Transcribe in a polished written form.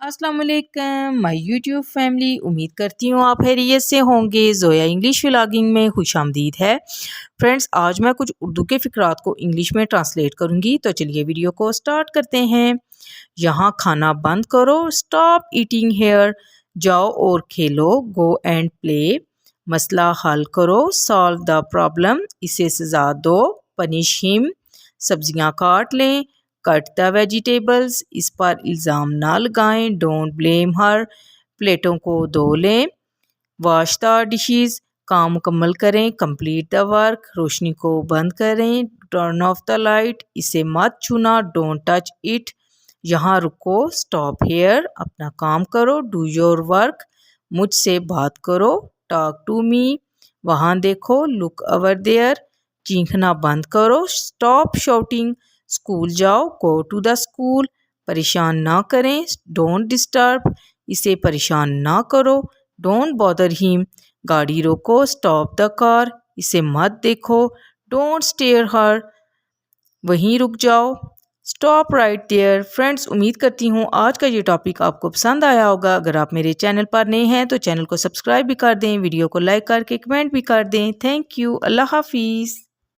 السلام علیکم مائی YouTube family, امید کرتی ہوں آپ خیریت سے ہوں گے۔ زویا انگلش ولاگنگ میں خوش آمدید ہے۔ فرینڈز، آج میں کچھ اردو کے فقرات کو انگلش میں ٹرانسلیٹ کروں گی، تو چلیے ویڈیو کو سٹارٹ کرتے ہیں۔ یہاں کھانا بند کرو، اسٹاپ ایٹنگ ہیئر۔ جاؤ اور کھیلو، گو اینڈ پلے۔ مسئلہ حل کرو، سالو دا پرابلم۔ اسے سزا دو، پنش ہم۔ سبزیاں کاٹ لیں، کٹ دا ویجیٹیبلز۔ اس پر الزام نہ لگائیں، ڈونٹ بلیم ہر۔ پلیٹوں کو دھو لیں، واش دا ڈشز۔ کام مکمل کریں، کمپلیٹ دا ورک۔ روشنی کو بند کریں، ٹرن آف دا لائٹ۔ اسے مت چھونا، ڈونٹ ٹچ اٹ۔ یہاں رکو، اسٹاپ ہیئر۔ اپنا کام کرو، ڈو یور ورک۔ مجھ سے بات کرو، ٹاک ٹو می۔ وہاں دیکھو، لک اوور دیئر۔ چیخنا بند کرو، اسٹاپ شاؤٹنگ۔ اسکول جاؤ، گو ٹو دا اسکول۔ پریشان نہ کریں، ڈونٹ ڈسٹرب۔ اسے پریشان نہ کرو، ڈونٹ بادر ہم۔ گاڑی روکو، اسٹاپ دا کار۔ اسے مت دیکھو، ڈونٹ اسٹیئر ہر۔ وہیں رک جاؤ، اسٹاپ رائٹ دیئر۔ فرینڈز، امید کرتی ہوں آج کا یہ ٹاپک آپ کو پسند آیا ہوگا۔ اگر آپ میرے چینل پر نئے ہیں تو چینل کو سبسکرائب بھی کر دیں، ویڈیو کو لائک کر کے کمنٹ بھی کر دیں۔ تھینک یو، اللہ حافظ۔